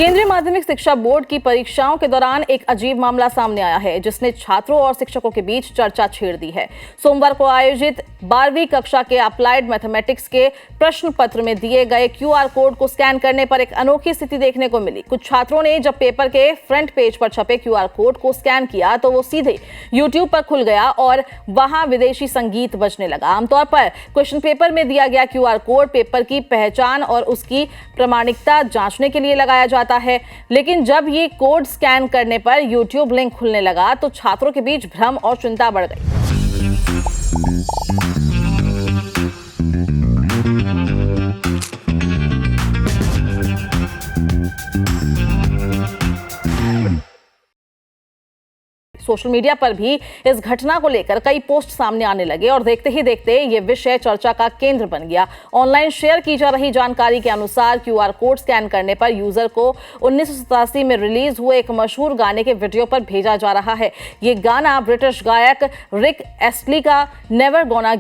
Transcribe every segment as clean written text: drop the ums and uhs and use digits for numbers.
केंद्रीय माध्यमिक शिक्षा बोर्ड की परीक्षाओं के दौरान एक अजीब मामला सामने आया है, जिसने छात्रों और शिक्षकों के बीच चर्चा छेड़ दी है। सोमवार को आयोजित 12वीं कक्षा के अप्लाइड मैथमेटिक्स के प्रश्न पत्र में दिए गए क्यूआर कोड को स्कैन करने पर एक अनोखी स्थिति देखने को मिली। कुछ छात्रों ने जब पेपर के फ्रंट पेज पर छपे क्यूआर कोड को स्कैन किया तो वो सीधे यूट्यूब पर खुल गया और वहां विदेशी संगीत बजने लगा। आमतौर पर क्वेश्चन पेपर में दिया गया क्यूआर कोड पेपर की पहचान और उसकी प्रामाणिकता जांचने के लिए लगाया जाता है, लेकिन जब ये कोड स्कैन करने पर यूट्यूब लिंक खुलने लगा तो छात्रों के बीच भ्रम और चिंता बढ़ गई। सोशल मीडिया पर भी इस घटना को लेकर कई पोस्ट सामने आने लगे और देखते ही देखते ये विषय चर्चा का केंद्र बन गया। ऑनलाइन शेयर की जा रही जानकारी के अनुसार क्यूआर कोड स्कैन करने पर यूजर को 1987 में रिलीज हुए एक मशहूर गाने के वीडियो पर भेजा जा रहा है। ये गाना ब्रिटिश गायक रिक एस्टली का never gonna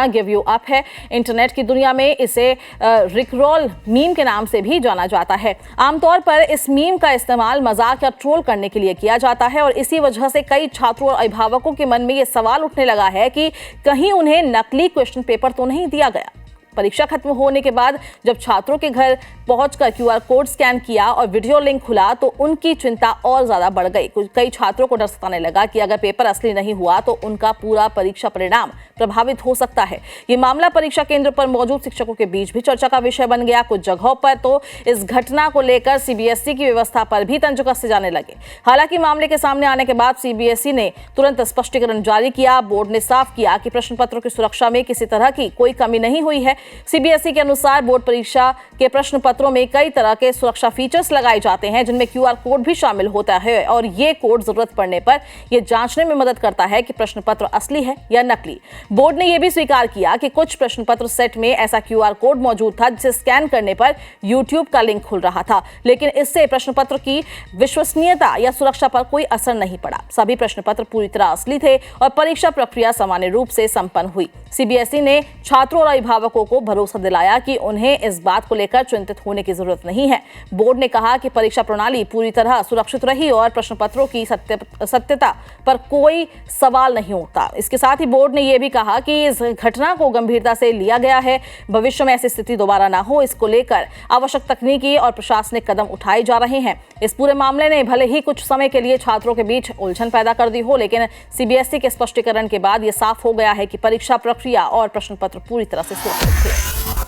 give you up है। इंटरनेट की दुनिया में इसे रिकरॉल मीम के नाम से भी जाना जाता है। आमतौर पर इस मीम का इस्तेमाल मजाक या ट्रोल करने के लिए किया जाता है और इसी वजह से कई छात्रों और अभिभावकों के मन में ये सवाल उठने लगा है कि कहीं उन्हें नकली क्वेश्चन पेपर तो नहीं दिया गया। परीक्षा खत्म होने के बाद जब छात्रों के घर पहुंचकर क्यूआर कोड स्कैन किया और वीडियो लिंक खुला तो उनकी चिंता और ज्यादा बढ़ गई। कई छात्रों को डर सताने लगा कि अगर पेपर असली नहीं हुआ तो उनका पूरा परीक्षा परिणाम प्रभावित हो सकता है। ये मामला परीक्षा केंद्र पर मौजूद शिक्षकों के बीच भी चर्चा का विषय बन गया। कुछ जगहों पर तो इस घटना को लेकर सीबीएसई की व्यवस्था पर भी तंज कसे जाने लगे। हालांकि मामले के सामने आने के बाद सीबीएसई ने तुरंत स्पष्टीकरण जारी किया। बोर्ड ने साफ किया कि प्रश्न पत्रों की सुरक्षा में किसी तरह की कोई कमी नहीं हुई है। सीबीएसई के अनुसार बोर्ड परीक्षा के प्रश्न पत्रों में कई तरह के सुरक्षा फीचर्स लगाए जाते हैं, जिनमें क्यूआर कोड भी शामिल होता है और ये कोड जरूरत पड़ने पर यह जांचने में मदद करता है कि प्रश्न पत्र असली है या नकली। बोर्ड ने यह भी स्वीकार किया कि कुछ प्रश्न पत्र सेट में ऐसा क्यूआर कोड मौजूद था जिसे स्कैन करने पर यूट्यूब का लिंक खुल रहा था, लेकिन इससे प्रश्न पत्र की विश्वसनीयता या सुरक्षा पर कोई असर नहीं पड़ा। सभी प्रश्न पत्र पूरी तरह असली थे और परीक्षा प्रक्रिया सामान्य रूप से संपन्न हुई। सीबीएसई ने छात्रों और अभिभावकों को भरोसा दिलाया कि उन्हें इस बात को लेकर चिंतित होने की जरूरत नहीं है। बोर्ड ने कहा कि परीक्षा प्रणाली पूरी तरह सुरक्षित रही और प्रश्न पत्रों की सत्यता पर कोई सवाल नहीं उठता। इसके साथ ही बोर्ड ने यह भी कहा कि इस घटना को गंभीरता से लिया गया है। भविष्य में ऐसी स्थिति दोबारा ना हो, इसको लेकर आवश्यक तकनीकी और प्रशासनिक कदम उठाए जा रहे हैं। इस पूरे मामले ने भले ही कुछ समय के लिए छात्रों के बीच उलझन पैदा कर दी हो, लेकिन सीबीएसई के स्पष्टीकरण के बाद यह साफ हो गया है कि परीक्षा प्रक्रिया और प्रश्न पत्र पूरी तरह से सुरक्षित थे।